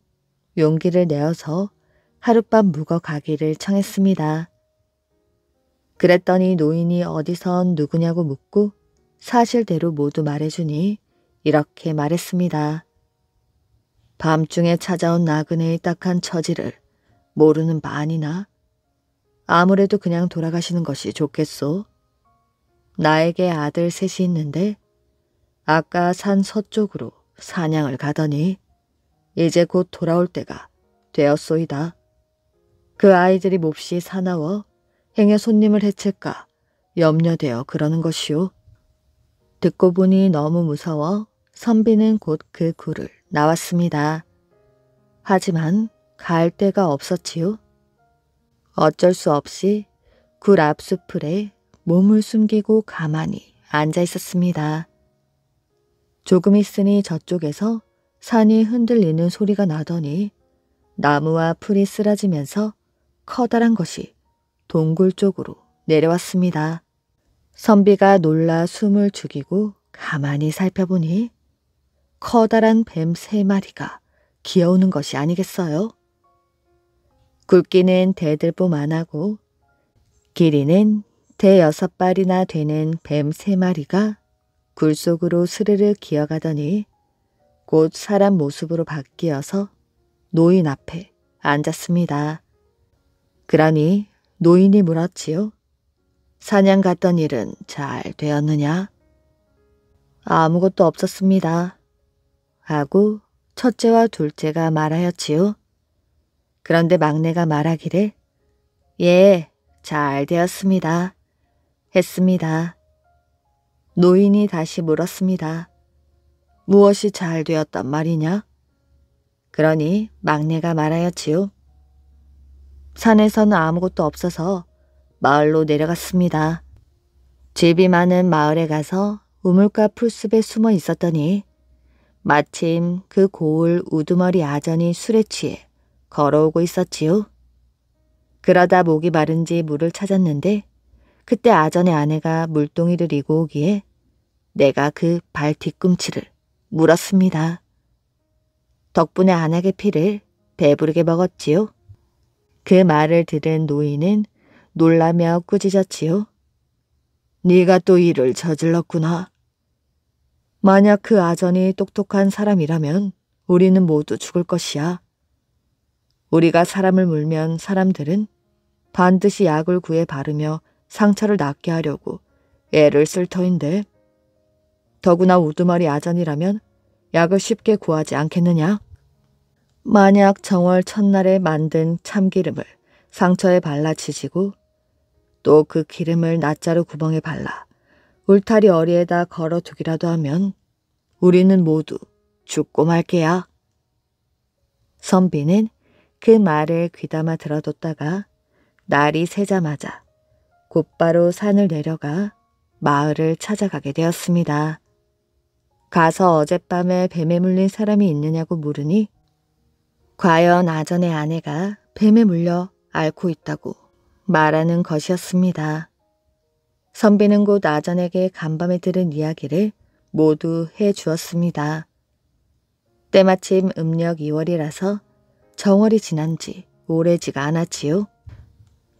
용기를 내어서 하룻밤 묵어 가기를 청했습니다. 그랬더니 노인이 어디선 누구냐고 묻고 사실대로 모두 말해주니 이렇게 말했습니다. 밤중에 찾아온 나그네의 딱한 처지를 모르는 바 아니나? 아무래도 그냥 돌아가시는 것이 좋겠소. 나에게 아들 셋이 있는데 아까 산 서쪽으로 사냥을 가더니 이제 곧 돌아올 때가 되었소이다. 그 아이들이 몹시 사나워 행여 손님을 해칠까 염려되어 그러는 것이오. 듣고 보니 너무 무서워 선비는 곧 그 굴을 나왔습니다. 하지만 갈 데가 없었지요. 어쩔 수 없이 굴 앞수풀에 몸을 숨기고 가만히 앉아 있었습니다. 조금 있으니 저쪽에서 산이 흔들리는 소리가 나더니 나무와 풀이 쓰러지면서 커다란 것이 동굴 쪽으로 내려왔습니다. 선비가 놀라 숨을 죽이고 가만히 살펴보니 커다란 뱀 3마리가 기어오는 것이 아니겠어요? 굵기는 대들보만하고 길이는 대6발이나 되는 뱀 3마리가 굴 속으로 스르르 기어가더니 곧 사람 모습으로 바뀌어서 노인 앞에 앉았습니다. 그러니 노인이 물었지요. 사냥 갔던 일은 잘 되었느냐? 아무것도 없었습니다. 하고 첫째와 둘째가 말하였지요. 그런데 막내가 말하기를 예, 잘 되었습니다. 했습니다. 노인이 다시 물었습니다. 무엇이 잘 되었단 말이냐? 그러니 막내가 말하였지요. 산에서는 아무것도 없어서 마을로 내려갔습니다. 집이 많은 마을에 가서 우물가 풀숲에 숨어 있었더니 마침 그 고을 우두머리 아전이 술에 취해 걸어오고 있었지요. 그러다 목이 마른지 물을 찾았는데 그때 아전의 아내가 물동이를 이고 오기에 내가 그 발 뒤꿈치를 물었습니다. 덕분에 안악의 피를 배부르게 먹었지요. 그 말을 들은 노인은 놀라며 꾸짖었지요. 네가 또 일을 저질렀구나. 만약 그 아전이 똑똑한 사람이라면 우리는 모두 죽을 것이야. 우리가 사람을 물면 사람들은 반드시 약을 구해 바르며 상처를 낫게 하려고 애를 쓸 터인데 더구나 우두머리 아전이라면 약을 쉽게 구하지 않겠느냐? 만약 정월 첫날에 만든 참기름을 상처에 발라 지지고 또 그 기름을 낫자루 구멍에 발라 울타리 어리에다 걸어두기라도 하면 우리는 모두 죽고 말게야. 선비는 그 말을 귀담아 들어뒀다가 날이 새자마자 곧바로 산을 내려가 마을을 찾아가게 되었습니다. 가서 어젯밤에 뱀에 물린 사람이 있느냐고 물으니 과연 아전의 아내가 뱀에 물려 앓고 있다고 말하는 것이었습니다. 선비는 곧 아전에게 간밤에 들은 이야기를 모두 해주었습니다. 때마침 음력 2월이라서 정월이 지난 지 오래지가 않았지요.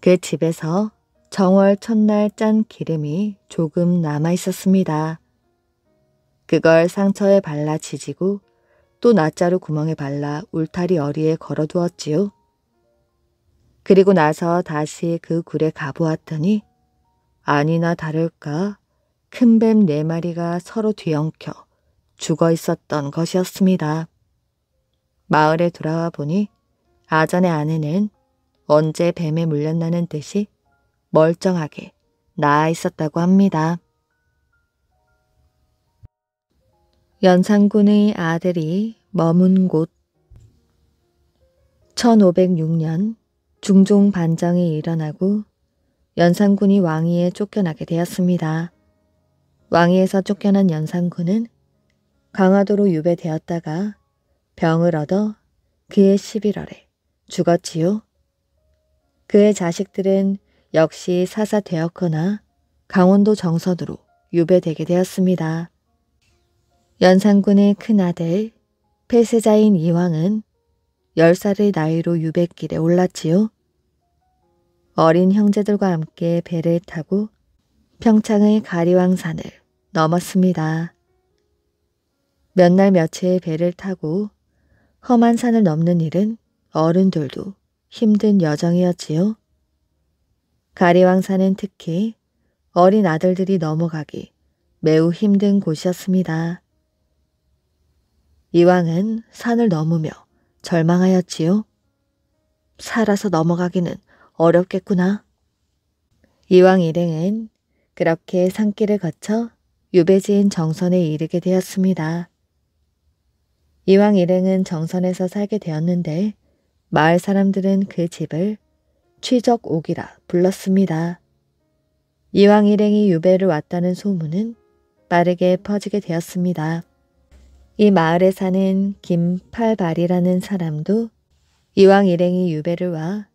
그 집에서 정월 첫날 짠 기름이 조금 남아 있었습니다. 그걸 상처에 발라 지지고 또 낫자루 구멍에 발라 울타리 어리에 걸어두었지요. 그리고 나서 다시 그 굴에 가보았더니 아니나 다를까 큰 뱀 4마리가 서로 뒤엉켜 죽어 있었던 것이었습니다. 마을에 돌아와 보니 아전의 아내는 언제 뱀에 물렸나는 듯이 멀쩡하게 나아 있었다고 합니다. 연산군의 아들이 머문 곳 1506년 중종 반정이 일어나고 연산군이 왕위에 쫓겨나게 되었습니다. 왕위에서 쫓겨난 연산군은 강화도로 유배되었다가 병을 얻어 그해 11월에 죽었지요. 그의 자식들은 역시 사사되었거나 강원도 정선으로 유배되게 되었습니다. 연산군의 큰아들 폐세자인 이황은 10살의 나이로 유배길에 올랐지요. 어린 형제들과 함께 배를 타고 평창의 가리왕산을 넘었습니다. 몇 날 며칠 배를 타고 험한 산을 넘는 일은 어른들도 힘든 여정이었지요. 가리왕산은 특히 어린 아들들이 넘어가기 매우 힘든 곳이었습니다. 이왕은 산을 넘으며 절망하였지요. 살아서 넘어가기는 어렵겠구나. 이왕 일행은 그렇게 산길을 거쳐 유배지인 정선에 이르게 되었습니다. 이왕 일행은 정선에서 살게 되었는데 마을 사람들은 그 집을 취적옥이라 불렀습니다. 이왕 일행이 유배를 왔다는 소문은 빠르게 퍼지게 되었습니다. 이 마을에 사는 김팔발이라는 사람도 이왕 일행이 유배를 와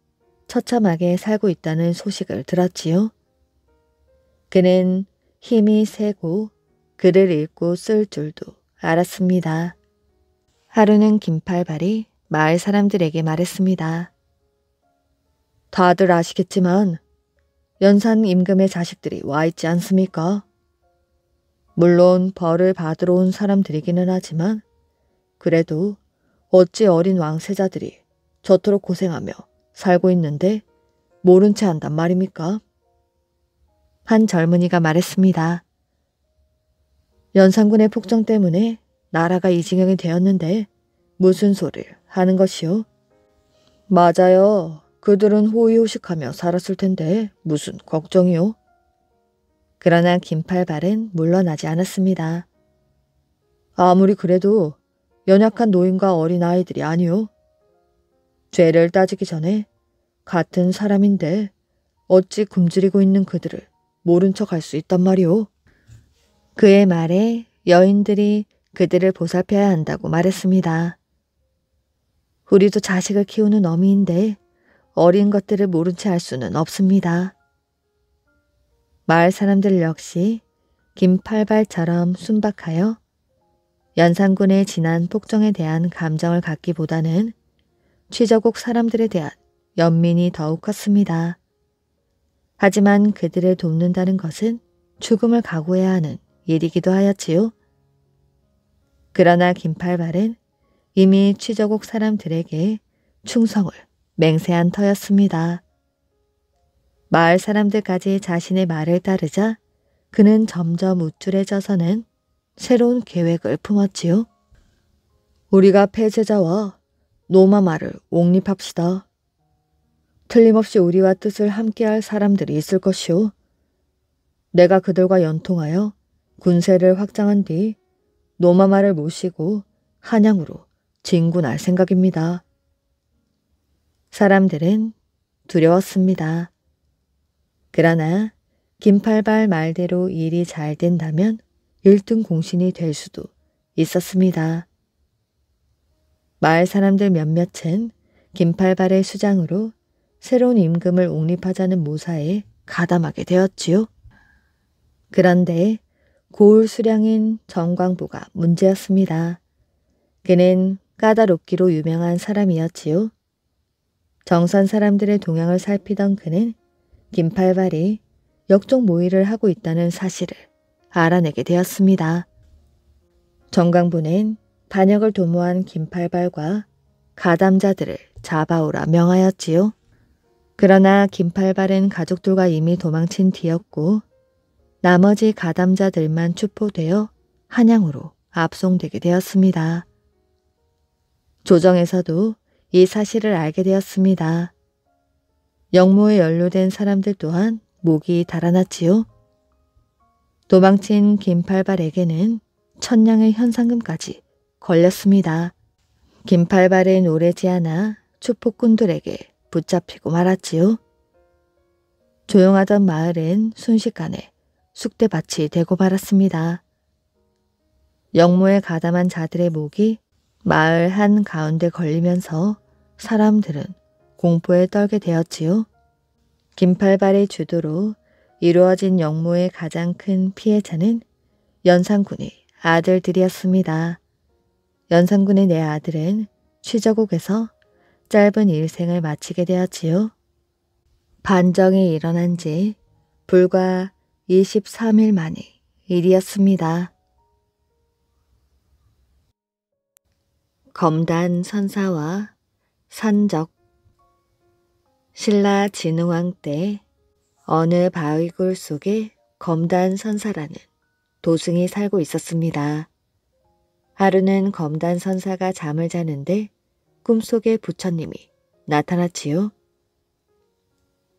처참하게 살고 있다는 소식을 들었지요. 그는 힘이 세고 글을 읽고 쓸 줄도 알았습니다. 하루는 김팔발이 마을 사람들에게 말했습니다. 다들 아시겠지만 연산 임금의 자식들이 와 있지 않습니까? 물론 벌을 받으러 온 사람들이기는 하지만 그래도 어찌 어린 왕세자들이 저토록 고생하며 살고 있는데 모른 채 한단 말입니까? 한 젊은이가 말했습니다. 연산군의 폭정 때문에 나라가 이 지경이 되었는데 무슨 소리를 하는 것이오? 맞아요. 그들은 호의호식하며 살았을 텐데 무슨 걱정이오? 그러나 김팔발은 물러나지 않았습니다. 아무리 그래도 연약한 노인과 어린 아이들이 아니오. 죄를 따지기 전에 같은 사람인데 어찌 굶주리고 있는 그들을 모른 척 할 수 있단 말이오. 그의 말에 여인들이 그들을 보살펴야 한다고 말했습니다. 우리도 자식을 키우는 어미인데 어린 것들을 모른 채 할 수는 없습니다. 마을 사람들 역시 김팔발처럼 순박하여 연산군의 지난 폭정에 대한 감정을 갖기보다는 취저국 사람들에 대한 연민이 더욱 컸습니다. 하지만 그들을 돕는다는 것은 죽음을 각오해야 하는 일이기도 하였지요. 그러나 김팔발은 이미 취저국 사람들에게 충성을 맹세한 터였습니다. 마을 사람들까지 자신의 말을 따르자 그는 점점 우쭐해져서는 새로운 계획을 품었지요. 우리가 폐쇄자와 노마마를 옹립합시다. 틀림없이 우리와 뜻을 함께할 사람들이 있을 것이오. 내가 그들과 연통하여 군세를 확장한 뒤 노마마를 모시고 한양으로 진군할 생각입니다. 사람들은 두려웠습니다. 그러나 김팔발 말대로 일이 잘 된다면 1등 공신이 될 수도 있었습니다. 마을 사람들 몇몇은 김팔발의 수장으로 새로운 임금을 옹립하자는 모사에 가담하게 되었지요. 그런데 고을 수량인 정광보가 문제였습니다. 그는 까다롭기로 유명한 사람이었지요. 정선 사람들의 동향을 살피던 그는 김팔발이 역적 모의를 하고 있다는 사실을 알아내게 되었습니다. 정광보는 반역을 도모한 김팔발과 가담자들을 잡아오라 명하였지요. 그러나 김팔발은 가족들과 이미 도망친 뒤였고 나머지 가담자들만 추포되어 한양으로 압송되게 되었습니다. 조정에서도 이 사실을 알게 되었습니다. 영모에 연루된 사람들 또한 목이 달아났지요. 도망친 김팔발에게는 1000냥의 현상금까지 걸렸습니다. 김팔발은 오래지 않아 추포꾼들에게 붙잡히고 말았지요. 조용하던 마을은 순식간에 쑥대밭이 되고 말았습니다. 영모에 가담한 자들의 목이 마을 한 가운데 걸리면서 사람들은 공포에 떨게 되었지요. 김팔발의 주도로 이루어진 영모의 가장 큰 피해자는 연산군의 아들들이었습니다. 연산군의 네 아들은 취저국에서 짧은 일생을 마치게 되었지요. 반정이 일어난 지 불과 23일 만의 일이었습니다. 검단 선사와 산적. 신라 진흥왕 때 어느 바위굴 속에 검단 선사라는 도승이 살고 있었습니다. 하루는 검단 선사가 잠을 자는데 꿈속에 부처님이 나타났지요.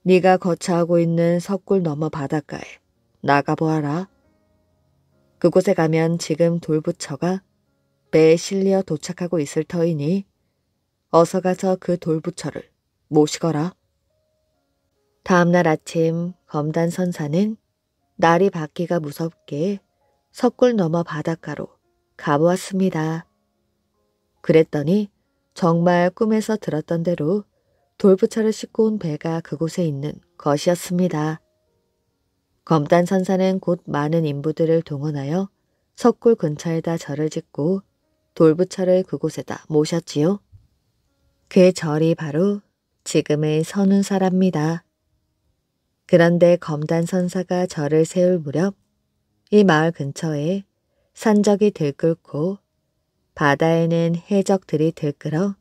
네가 거처하고 있는 석굴 너머 바닷가에 나가보아라. 그곳에 가면 지금 돌부처가 배에 실려 도착하고 있을 터이니 어서 가서 그 돌부처를 모시거라. 다음날 아침 검단 선사는 날이 밝기가 무섭게 석굴 너머 바닷가로 가보았습니다. 그랬더니 정말 꿈에서 들었던 대로 돌부처를 싣고 온 배가 그곳에 있는 것이었습니다. 검단 선사는 곧 많은 인부들을 동원하여 석굴 근처에다 절을 짓고 돌부처를 그곳에다 모셨지요. 그 절이 바로 지금의 선운사랍니다. 그런데 검단 선사가 절을 세울 무렵 이 마을 근처에 산적이 들끓고 바다에는 해적들이 들끓어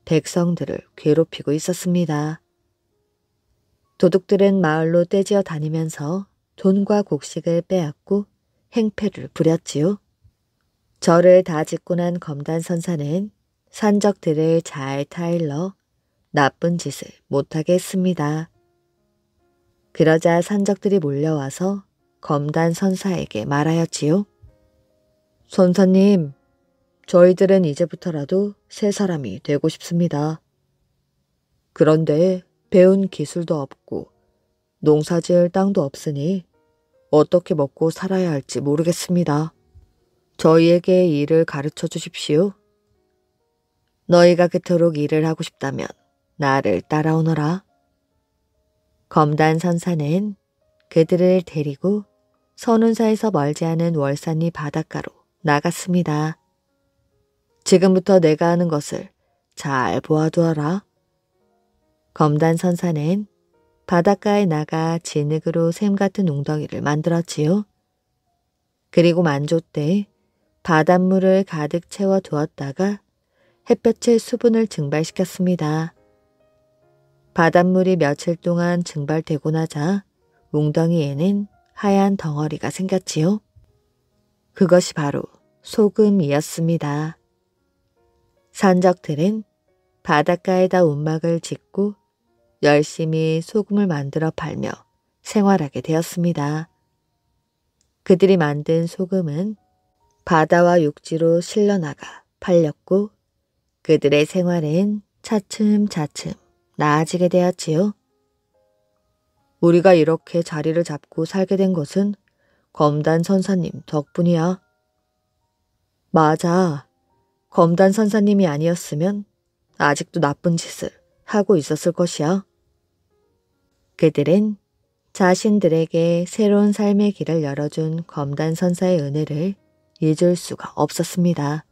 백성들을 괴롭히고 있었습니다. 도둑들은 마을로 떼지어 다니면서 돈과 곡식을 빼앗고 행패를 부렸지요. 절을 다 짓고 난 검단 선사는 산적들을 잘 타일러 나쁜 짓을 못하게 했습니다. 그러자 산적들이 몰려와서 검단 선사에게 말하였지요. 선사님, 저희들은 이제부터라도 새 사람이 되고 싶습니다. 그런데 배운 기술도 없고 농사지을 땅도 없으니 어떻게 먹고 살아야 할지 모르겠습니다. 저희에게 일을 가르쳐 주십시오. 너희가 그토록 일을 하고 싶다면 나를 따라오너라. 검단 선사는 그들을 데리고 선운사에서 멀지 않은 월산리 바닷가로 나갔습니다. 지금부터 내가 하는 것을 잘 보아두어라. 검단 선사는 바닷가에 나가 진흙으로 샘 같은 웅덩이를 만들었지요. 그리고 만조 때 바닷물을 가득 채워 두었다가 햇볕에 수분을 증발시켰습니다. 바닷물이 며칠 동안 증발되고 나자 웅덩이에는 하얀 덩어리가 생겼지요. 그것이 바로 소금이었습니다. 산적들은 바닷가에다 움막을 짓고 열심히 소금을 만들어 팔며 생활하게 되었습니다. 그들이 만든 소금은 바다와 육지로 실려나가 팔렸고 그들의 생활은 차츰차츰 나아지게 되었지요. 우리가 이렇게 자리를 잡고 살게 된 것은 검단 선사님 덕분이야. 맞아. 검단 선사님이 아니었으면 아직도 나쁜 짓을 하고 있었을 것이야. 그들은 자신들에게 새로운 삶의 길을 열어준 검단 선사의 은혜를 잊을 수가 없었습니다.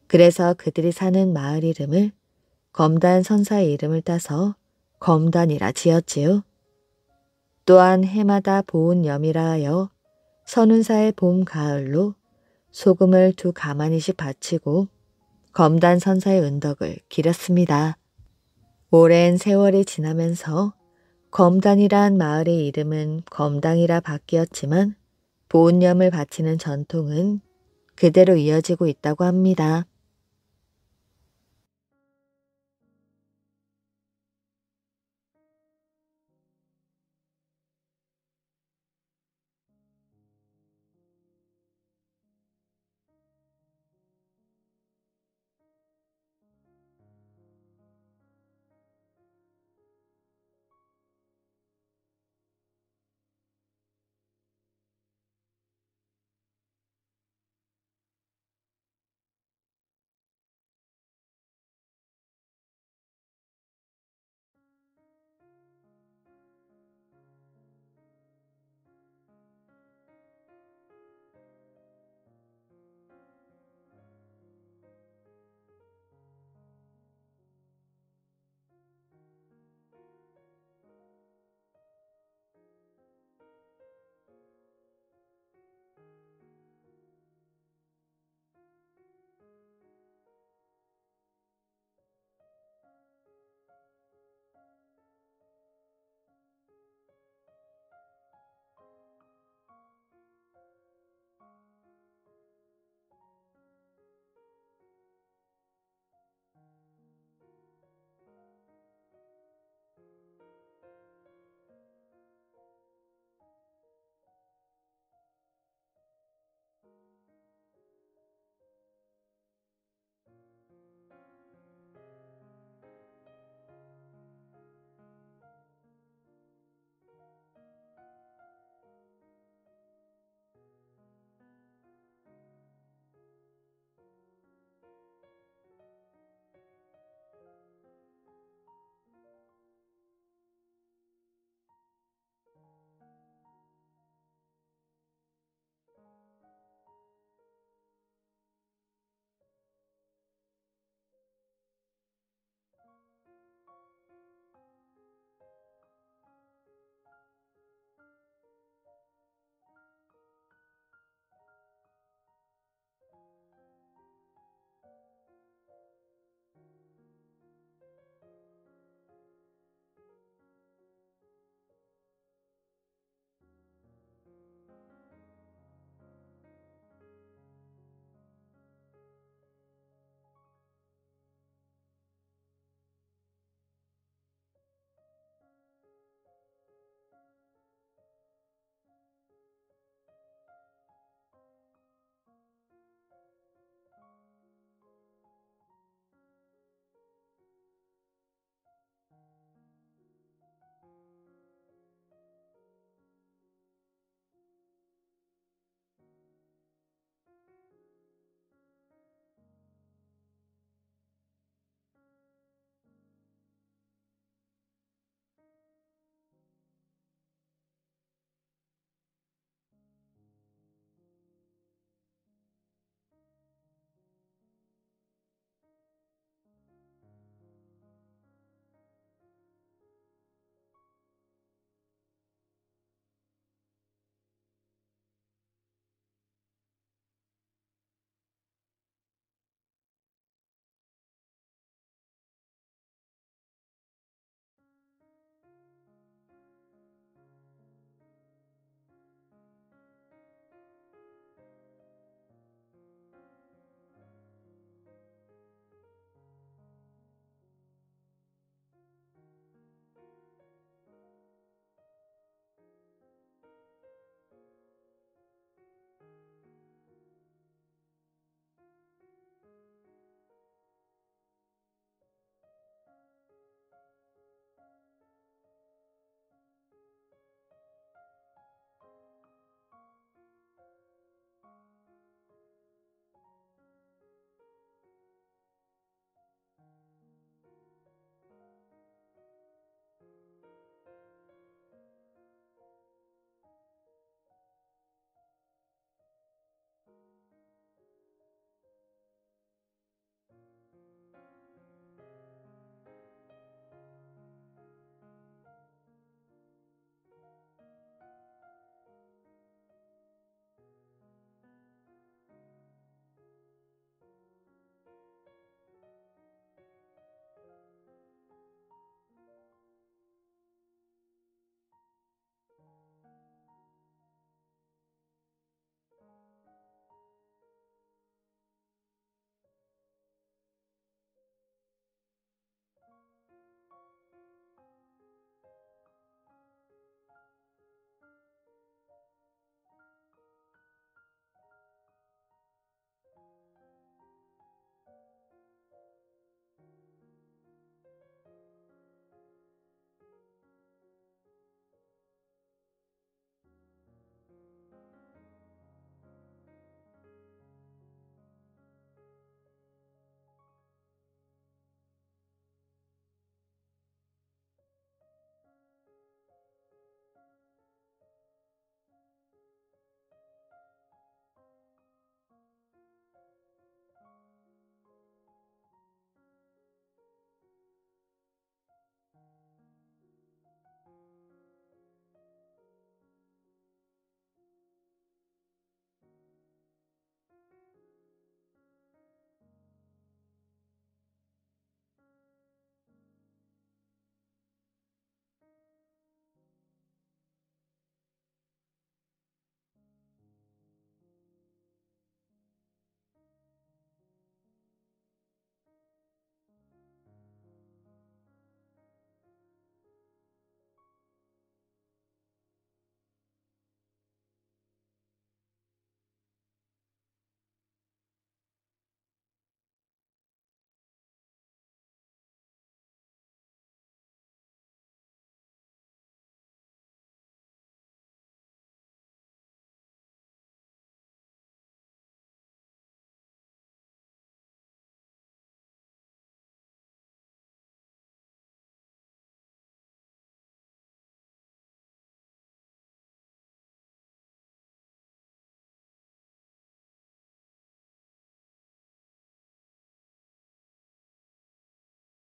그래서 그들이 사는 마을 이름을 검단 선사의 이름을 따서 검단이라 지었지요. 또한 해마다 보온염이라 하여 선운사의 봄, 가을로 소금을 2가마니씩 바치고 검단 선사의 은덕을 기렸습니다. 오랜 세월이 지나면서 검단이란 마을의 이름은 검당이라 바뀌었지만 보온염을 바치는 전통은 그대로 이어지고 있다고 합니다.